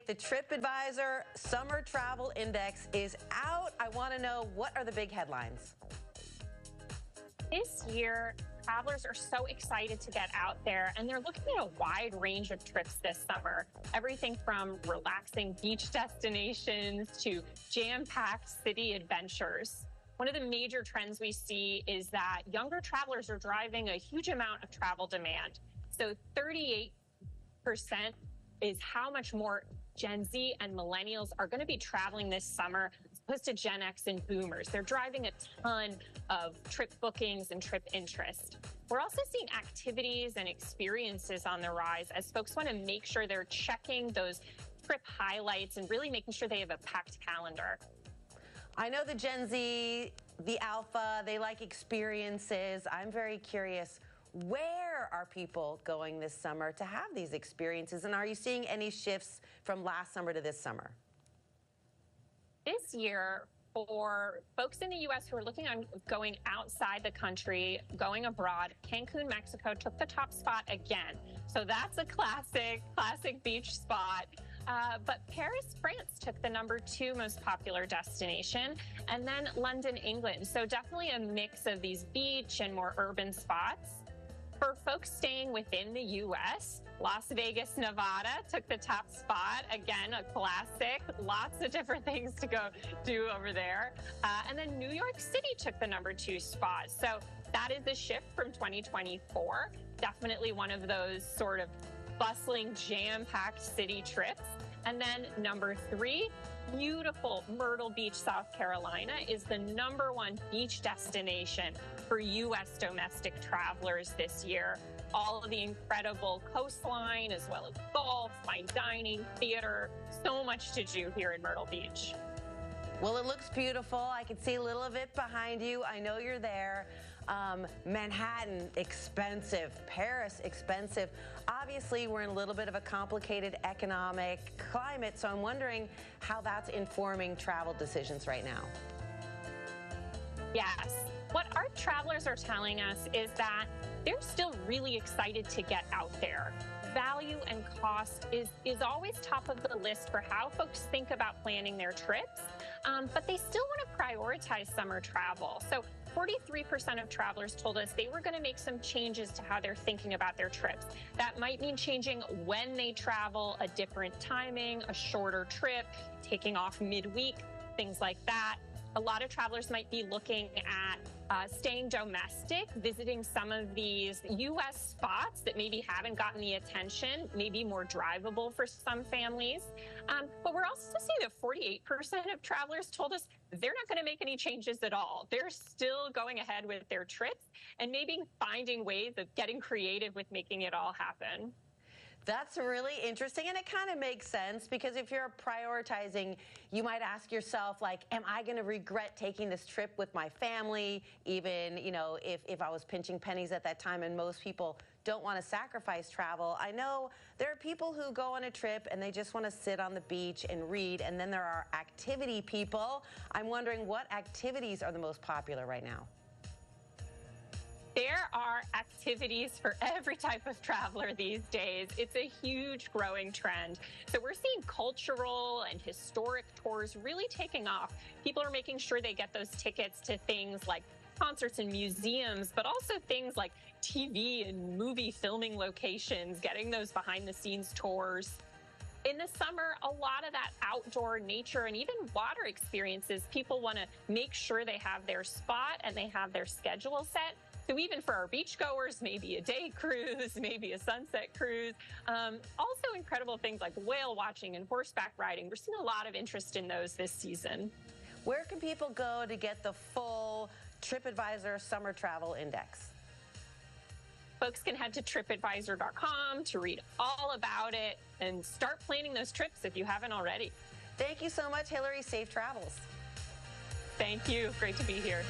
The Tripadvisor Summer Travel Index is out. I want to know, what are the big headlines? This year, travelers are so excited to get out there, and they're looking at a wide range of trips this summer. Everything from relaxing beach destinations to jam-packed city adventures. One of the major trends we see is that younger travelers are driving a huge amount of travel demand. So 38% is how much more Gen Z and millennials are going to be traveling this summer, as opposed to Gen X and boomers. They're driving a ton of trip bookings and trip interest. We're also seeing activities and experiences on the rise as folks want to make sure they're checking those trip highlights and really making sure they have a packed calendar. I know the Gen Z, the alpha, they like experiences. I'm very curious, where are people going this summer to have these experiences? And are you seeing any shifts from last summer to this summer? This year, for folks in the U.S. who are looking on going outside the country, going abroad, Cancun, Mexico took the top spot again. So that's a classic beach spot. But Paris, France took the #2 most popular destination, and then London, England. So definitely a mix of these beach and more urban spots. For folks staying within the U.S., Las Vegas, Nevada took the top spot. Again, a classic. Lots of different things to go do over there. And then New York City took the #2 spot. So that is a shift from 2024. Definitely one of those sort of bustling, jam-packed city trips. And then #3, beautiful Myrtle Beach, South Carolina is the #1 beach destination for U.S. domestic travelers this year. All of the incredible coastline, as well as golf, fine dining, theater, so much to do here in Myrtle Beach. Well, it looks beautiful. I can see a little of it behind you. I know you're there. Manhattan, expensive. Paris, expensive. Obviously, we're in a little bit of a complicated economic climate, so I'm wondering how that's informing travel decisions right now. Yes. What our travelers are telling us is that they're still really excited to get out there. Value and cost is always top of the list for how folks think about planning their trips, but they still want to prioritize summer travel. So 43% of travelers told us they were going to make some changes to how they're thinking about their trips. That might mean changing when they travel, a different timing, a shorter trip, taking off midweek, things like that. A lot of travelers might be looking at staying domestic, visiting some of these U.S. spots that maybe haven't gotten the attention, maybe more drivable for some families. But we're also seeing that 48% of travelers told us they're not going to make any changes at all. They're still going ahead with their trips and maybe finding ways of getting creative with making it all happen. That's really interesting, and it kind of makes sense, because if you're prioritizing, you might ask yourself, like, am I going to regret taking this trip with my family, even, you know, if I was pinching pennies at that time, and most people don't want to sacrifice travel. I know there are people who go on a trip and they just want to sit on the beach and read, and then there are activity people. I'm wondering, what activities are the most popular right now? There are activities for every type of traveler these days. It's a huge growing trend. So we're seeing cultural and historic tours really taking off. People are making sure they get those tickets to things like concerts and museums, but also things like TV and movie filming locations, getting those behind-the-scenes tours. In the summer, a lot of that outdoor nature and even water experiences, people want to make sure they have their spot and they have their schedule set. So even for our beachgoers, maybe a day cruise, maybe a sunset cruise. Also incredible things like whale watching and horseback riding. We're seeing a lot of interest in those this season. Where can people go to get the full Tripadvisor Summer Travel Index? Folks can head to tripadvisor.com to read all about it and start planning those trips if you haven't already. Thank you so much, Hillary. Safe travels. Thank you. Great to be here.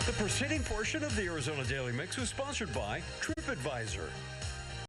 The preceding portion of the Arizona Daily Mix was sponsored by Tripadvisor.